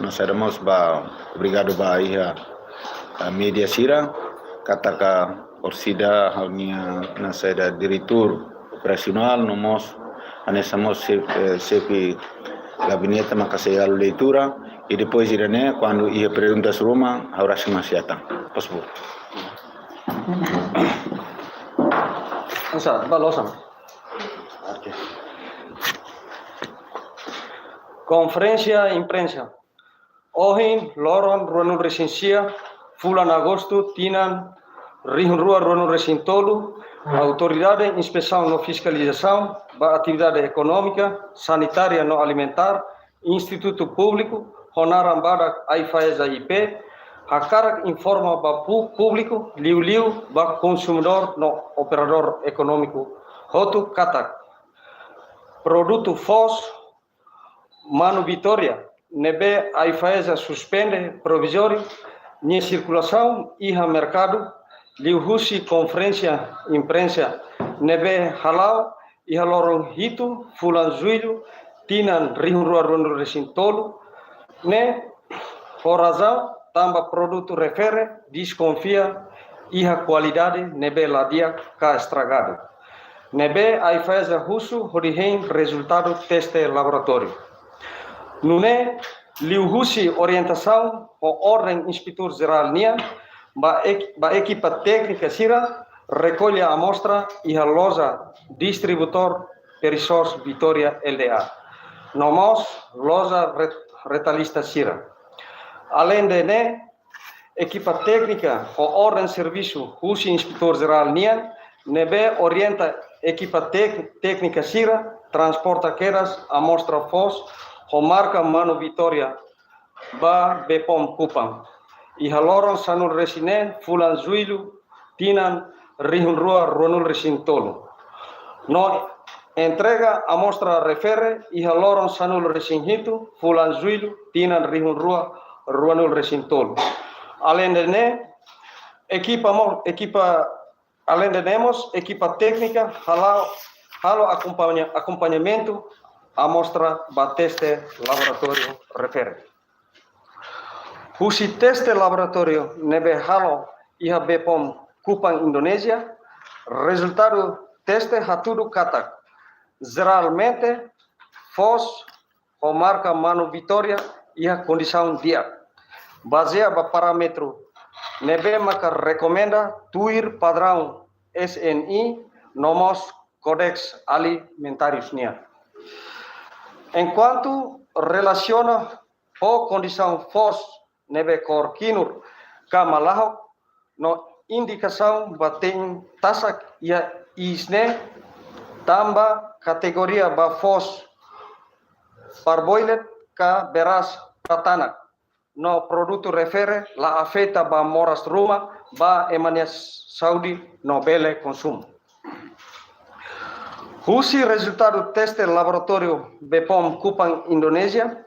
nós éramos obrigado a ir a mídia Sira, kataka orsida na saída diretor operacional, nós anexamos sempre gabinete makasaya leitura e depois irane quando ia perguntas Roma agora se masiata. Pasbo. Conferência imprensa. Hoje, Loron, Ronul Recensia, Fulan Agosto, Tinan, Rihun Rua, Ronul Recintolo, Autoridade de Inspeção no Fiscalização, da Atividade Econômica, Sanitária no Alimentar, Instituto Público, Honaram Badak Aifaesa IP, Hakarak informa para o público, liu para consumidor no operador econômico, Hotu Katak. Produto FOS, Mano Vitória, nebe Aifaesa suspende provisório, nem circulação e mercado, liu Husi conferência imprensa, nebe Halau e Halorong Hito, Fulan Zuilu, Tinan Rihun Rua Ronul Recintolo, ne por razão tamba produto refere, desconfia e a qualidade nebe ladia cá estragado. Nebe Aifaesa Husu origem resultado teste laboratório. Nune liu Husi orientação o ordem inspetor geral nia, ba equipa técnica Sira recolhe a amostra e a loja distributor Perissos Vitória LDA. Nomos loja retalista Sira. Além de ne, equipa técnica o ordem serviço Husi inspetor geral nia, nebe orienta equipa técnica Sira transporta queiras amostra FOS o marca Mano Vitória ba Bepom Kupang. E haloron sanul resine Fulan Zuilu Tinan Rihun Rua Ronul Recintolo. No entrega amostra refere e haloron sanul resinhito Fulan Zuilu Tinan Rihun Rua Ronul Recintolo. Além de ne além de nemos equipa técnica halo acompanhamento amostra ba teste laboratório refere. Husi teste laboratório nebe halo iha Bepom Kupang Indonésia, resultado teste hatudu katak. Geralmente, FOS o marca Mano Vitória iha condição dia. Baseado ba parâmetro nebe maka recomenda tuir padrão SNI nomos Codex Alimentarius nia. Enquanto relaciona o condição FOS nebe korkinur kamalahok no indicação batem tasak ia isne tamba kategoria ba FOS parboilet ka beras tatanak no produto refere la afeta ba moras Roma ba emanias Saudi no bele consumo. Husi resultado teste laboratório Bepom Kupang Indonésia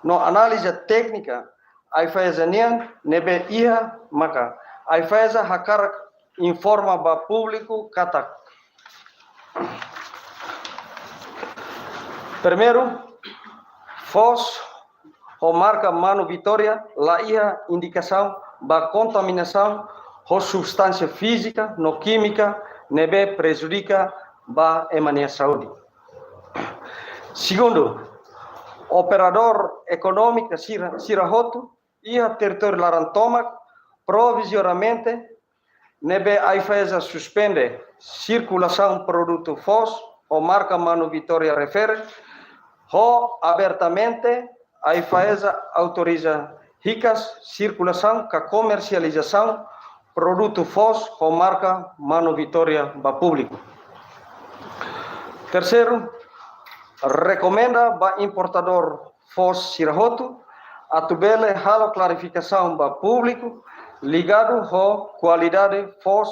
no análise técnica Aifaesa nian nebe iha maka Aifaesa hakarak informa ba público katak. Primeiro, FOS o marca Mano Vitória la iha indicação ba contaminação ou substância física no química nebe prejudica ba emania Saudi. Segundo, operador econômico Sirahotu iha território Larantomac provisoriamente nebe Aifaesa suspende circulação produto FOS o marca Mano Vitória refere ou abertamente Aifaesa autoriza ricas circulação com comercialização produto FOS o marca Mano Vitória ba público. Terceiro, recomenda ba importador FOS Sirahotu atubele halo clarificação ba público ligado ho qualidade FOS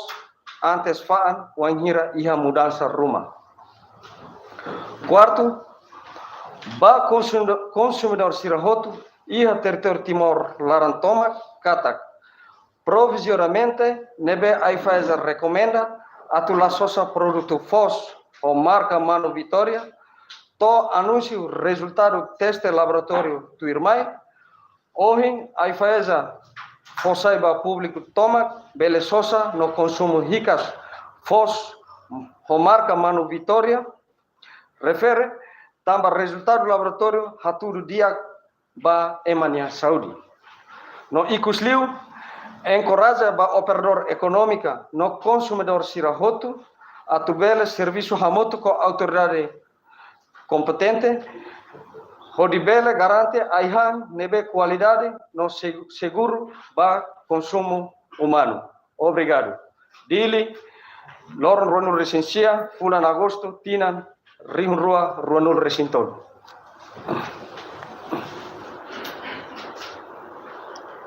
antes faan wanhira iha mudança Roma. Quarto, ba consumidor Sirahotu iha território Timor Larantomac katak provisoriamente nebe Aifaesa recomenda atu la sosa produto FOS o marca Mano Vitória to anúncio resultado teste laboratório do IRMAI. Hoje, a IFAESA saiba público toma belezosa no consumo ricas fos marca Mano Vitória refere também resultado laboratório haturo dia ba emania saúde. No ICUSLIU encoraja ba operador econômica no consumidor sirahoto a tubele serviço hamoto com autoridade competente, hodibele garante aihan nebe qualidade no seguro ba consumo humano. Obrigado. Dili, Loron Ronul Recensia, Fulan Agosto, Tinan, Rihun Rua, Ronul Recintol.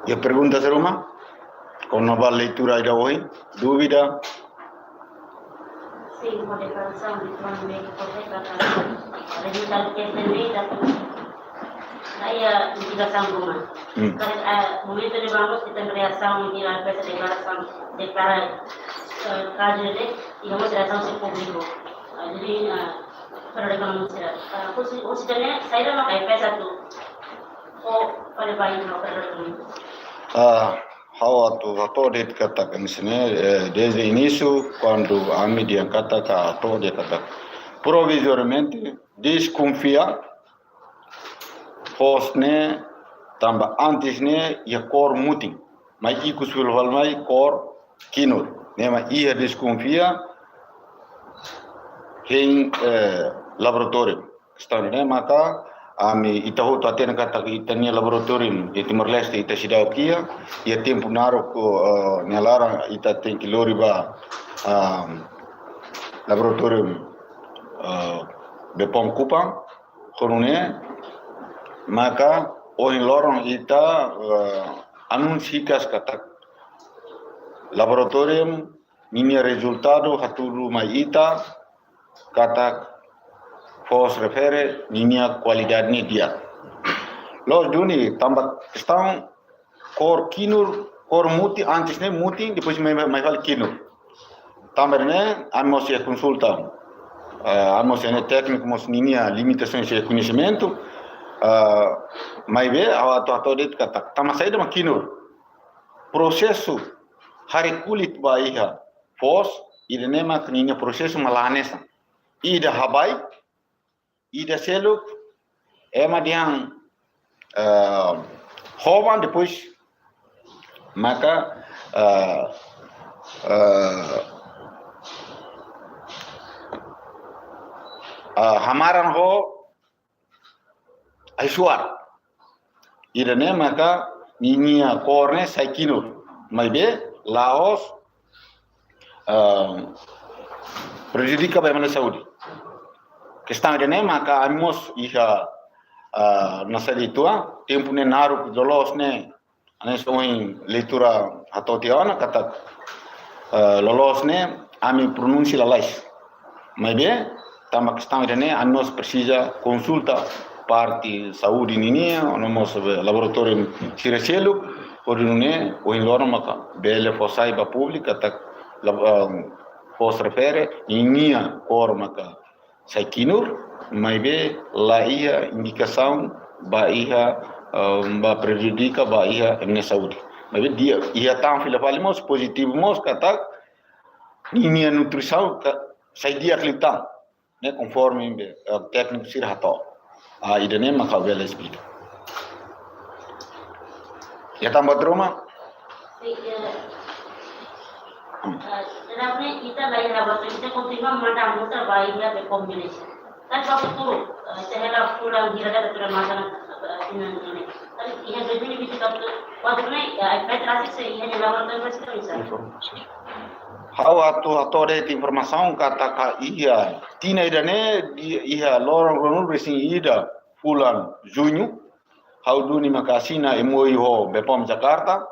E a pergunta será uma? Com nova leitura de hoje? Dúvida? Sim, uma declaração de plano médico correto para resultado que é feito aí a mitigação do humano. No momento de vamos que tem reação e a essa declaração declara caso de e a moderação se publicou. Jadi para rekomendasi. Khusus também saída uma peça do ou para bayi no para Atau dia katakan sini desde o início quando a mídia katakan atau dia katakan provisoriamente desconfia pos ne tambah antes ne ia cor muting mas ikus filwal mai cor kinur nema ia desconfia em laboratório está ne maka ami itahu tu atena kata itania laboratorium di Timor Leste ita sidau kia ia tempo naro ko nyalara ita tenki lori ba laboratorium Bepom Kupang konune maka ohin lorong ita anunsikas kata laboratorium ini resultado haturu mai ita kata Fos refere ninia qualidade ni dia. Los duni tambah estão cor kinur cor muti antes ne muti depois mai fal kinur. Tambah ne amos ya consulta amos ne técnico mos ninia limitações de conhecimento mai be atau det kata tambah saída ma kinur. Processo hari kulit baiha fos ide ma ninia processo malanesa. Ida habai ida seluk ema diang hovan depois maka hamaran ho aisuar ida ne maka ninia korne saikinur maibe laos prejudica bagaimana saúde. Questão de maka amos iha nasa litua tempo ne naru dolos ne ane soin leitura hatotiana kata lolos ne ami pronuncie lalais mas bem tambah questão de amos precisa consulta parte saúde ninia amos laboratório sirecelo ordine o inloro maka bele fosai ba pública ta fos refere ninia cor maka Saikinur, mas be lá ia indicação, ia prejudica, ia a saúde. Mas be dia ia tão filapalmos positivo mos kata minha nutrição sai dia clitão, né conforme o técnico sir hato. Ida nem macabela explica. Ya tambah drama. Tetapi kita bayi laboratorium kita continua mandar muter bayinya ke kombinasi. Kan waktu itu saya pulang kira kira makan ini. Tapi ia begini bisa kalau waktu ini petrasi saya ini laboratorium kita bisa. Atau ada informasi kata ia tina idane ia lorong ronul racing ida bulan Junho. Duni makasina emoi ho Bepom Jakarta.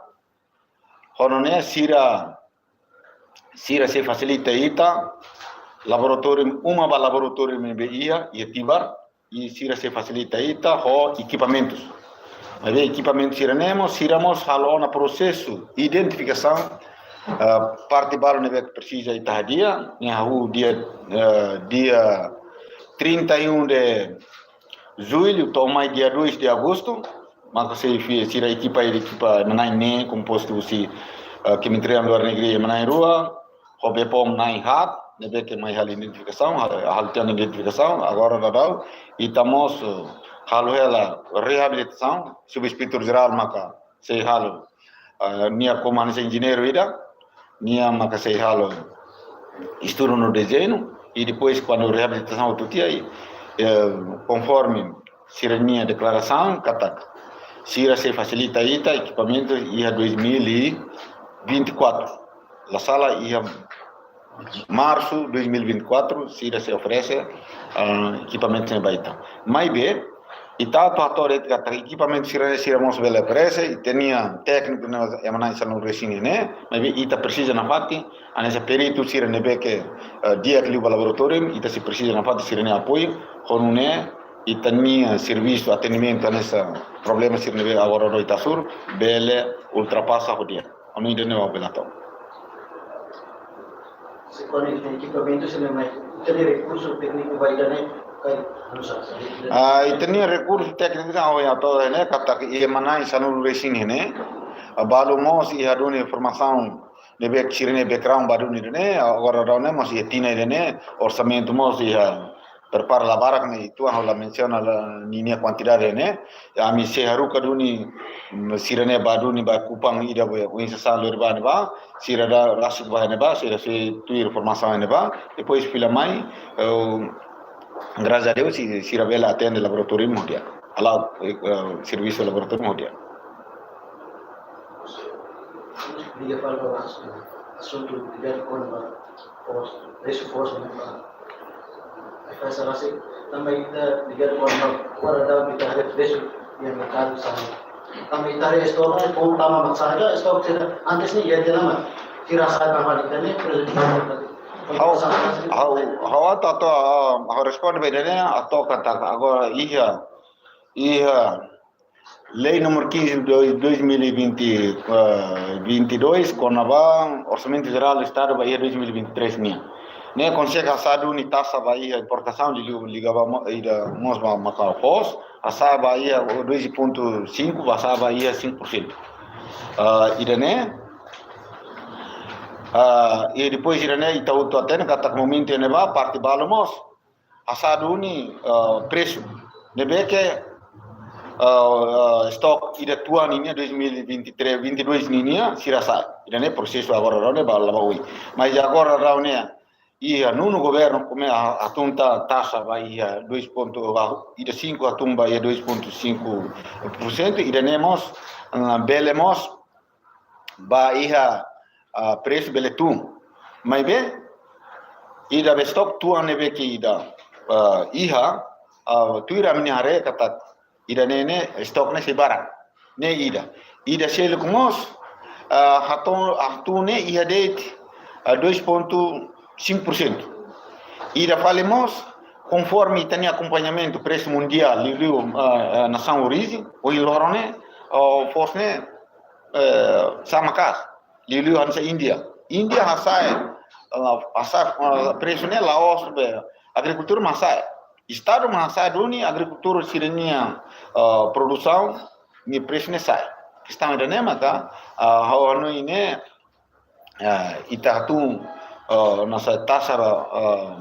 Honone Sira se facilita ita laboratorium ba laboratorium be ia tibar e sira se facilita ita ho equipamentos. Mas equipamentos siramos halona processo identificação parte balo nebe precisa ita dia dia 31 de julho, tomai dia 2 de agosto, maka se sira equipa menai ne composto si Kementerian Luar Negeri menai rua, Hobepom menai hat, nebe que mai hal identificação, hal tian identificação, agora dadau, estamos halo ela reabilitação, subinspector geral maka se halo nia comandante engenheiro ida, nia maka se halo estudo no desenho e depois quando reabilitação tu tia conforme sirenia declaração katak sira se facilita ita equipamento ia 2024 a sala ia março 2024 sira se oferece equipamento sem baita mais bem e tá ator equipamento sira mos bela oferece e tinha técnico na emana no recém né mas ita precisa na fati anessa perito sira nebe que dia que o laboratório ita se precisa na fati sira ne apoio com né e tinha serviço atendimento nessa problema sira nebe agora no Itasur bele ultrapassa o dia a mim de novo belato se conecta equipamento se não tem recurso técnico vai dar né e tinha recurso técnico ao ya todo né kata que emanai sanu recém né balu mos e hadune informação nebe sirene background baduni né agora não né mas e tina né orçamento mos e prepara la barak né tu a menciona la ninia quantidade né a mi se haruka duni sirene baduni ba kupang ida o insa lurban ba sirada rasid ba ne ba sira se tu informação ne ba depois fila mai graças a Deus si revela atende laboratório mundial ala serviço laboratório mundial dia para assunto ligar com esse força faz assim também ligar com para dar kita ada preço yang mercado sana também dar estoque com tama masalah estoque antes ni ya nama firasat mahal ini How tato how respond bedanya atau kata agora ia lei número 15 de 2022 com a orçamento geral do estado Bahia 2023 né consegue assado ni taxa Bahia importação de ligava ida mosma macau pos asa Bahia 2.5 asa Bahia 5% ida né e depois irane itau tu aten kata momento ne ba parte balamos asado ni preço nebe que stock ida tua ninia 2023 22 ninia sirasa irane processo agora rone ba labaui mas agora raune ia no governo come atunta taxa vai ia 2. ida 5 atumba ia 2.5% iranemos belemos ba ia preço beletum mas bem ida stock tu anebe que ida tu ira minhare kata ida nene stock ne sebara ne ida sel kumos hatune ia date 2.5% ida falemos conforme tem acompanhamento preço mundial livro nação origem o ilorone o fosne sama kas Liu hansa India hasa preço ne Laos agricultura masa estado masa duni agricultura sirenia produção ni preço ne sai estão da nema tá hano ine itatu nossa taxa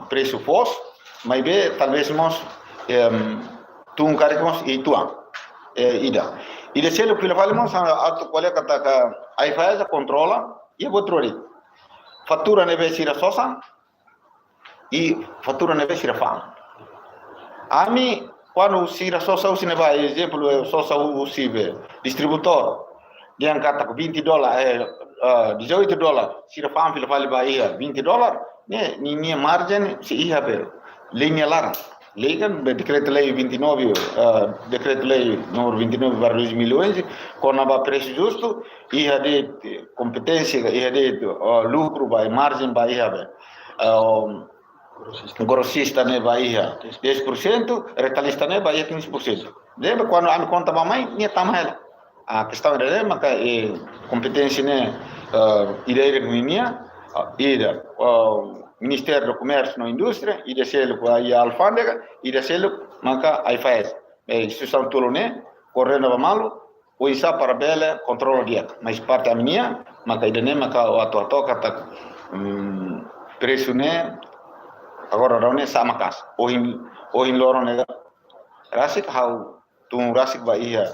preço fos mas be talvez nós tu carregamos e tu ida se o que falamos alto qual é que aí faz a controla e botrori fatura neve sira sosa e fatura neve sira fam ami quando sira sosa o sine vai exemplo sosa o sibe distributor dia kata $20 $18 sira fam fila vale bahia $20 ne ni margem se ia be linha larga lei kan decreto-lei 29 decreto-lei número 29/2011 com a preço justo e a de competência e a de lucro vai margem vai grossista ne vai 10% retalhista ne vai 15% lembra quando a conta mamãe nem tamanho a questão é maka competência ne ideia minha ida Ministério do Comércio e Indústria, e de selo aí a alfândega, e de selo manca a IFAS. Instituição tudo né, correndo para malo, o isa para bela controla dia. Mas parte a minha, manca ida né, manca o atuato kata preço né, agora não né sama casa. Ohin loro né, rasik hau tu rasik Bahia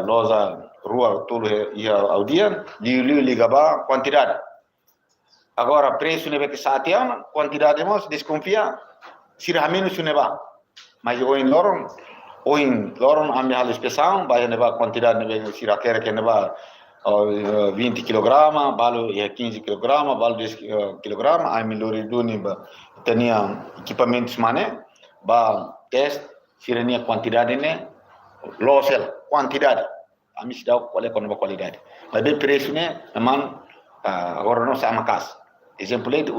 loja rua tudo ia ao dia, ligava quantidade. Agora, preço nebe que satiam, quantidade mas desconfia, sirah menos neba. Mas o em loron ambi hal especial, vai neba quantidade nebe sirah que neba 20 kg, balu 15 kg, balu 10 kg, ai milori duni ba tenia equipamentos mané, ba test sirah quantidade né, losel quantidade. Ami sudah qualidade. Mas bem preço né, memang agora não sama casa. Exemplo itu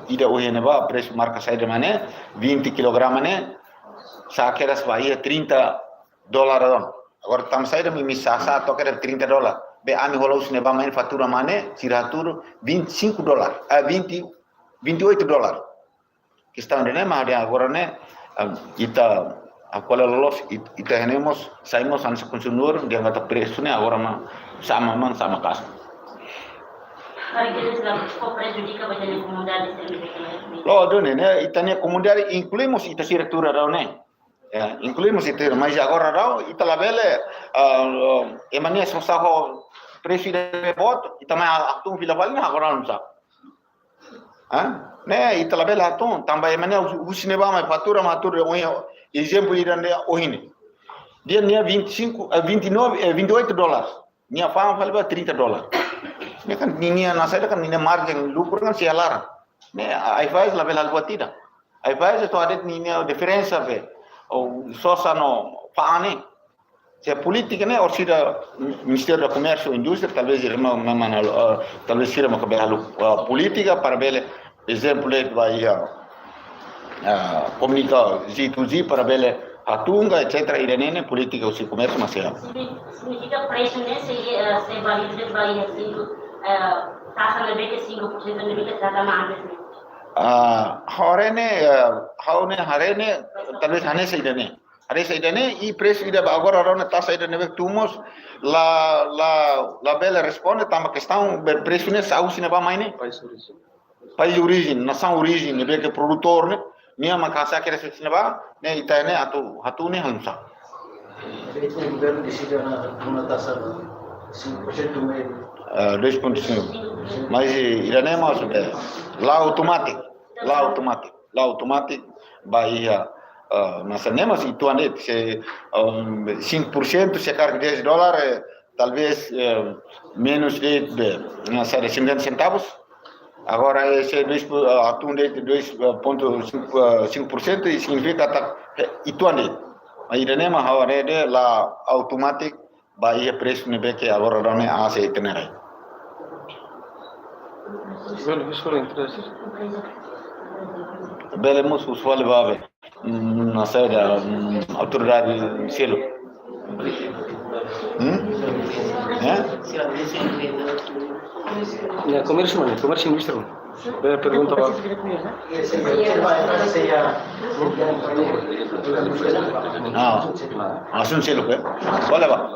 ida neba preço marca saída mané 20 kg mané saqueras Bahia $30 agora estamos saída me sasa toca $30 be ami holos neba mané fatura mané siratur $25 $28 que estão né mas agora né kita aquela lolos kita tenemos saímos antes consumidor dia kata preço né agora sama casa. Prejudica bastante a comunidade. Lo done né, itania comunidade incluímos ita diretora rao né. Incluímos ita, mas agora rao ita labele emania sosaho presiden bot ita mai atung vila bali agora não sabe. Né, ita labele atung também emania usine ba mai fatura matur exemplo irande ohine. Dia nia 28 dólares. Nia fama falava $30. Ini kan ninia nasada kan ninia margin lucro kan se alara. Ne ai faz la bela albatida. Ai faz itu ada ninia diferença ve. O sosa no pane. Se política né orsida Ministério do Comércio e Indústria talvez talvez sira uma bela política para bela exemplo vai comunicar G2G para bela atunga etc. Irene política o comércio mas significa preço né se barriga de Bahia taxa lebih ke 5% lebih ke data mandes ne. Harene talvez hane saidane e preço ida agora arona taxa ida nebe tumos la bela responde tama questão preço ne sausi ne ba maine país origem nação origem nebe que produtor ne nia makasa que resiste ne ba ne itane atu ne halsa. Itu governo decide uma taxa 5% do meio. 2.5 mas irane mas lá automático Bahia nós temos itu ande se 5% se carga $10 talvez menos de não sei 50 centavos agora esse 2.5% significa itu ande mas irane mas agora lá automático Bahia preço nebe que agora não é aceita né. Bueno, isso foi interessante. Belemos usual vave na saída autoridade selo. Comércio e indústria. Pergunta lá. Asun selo que. Olha lá.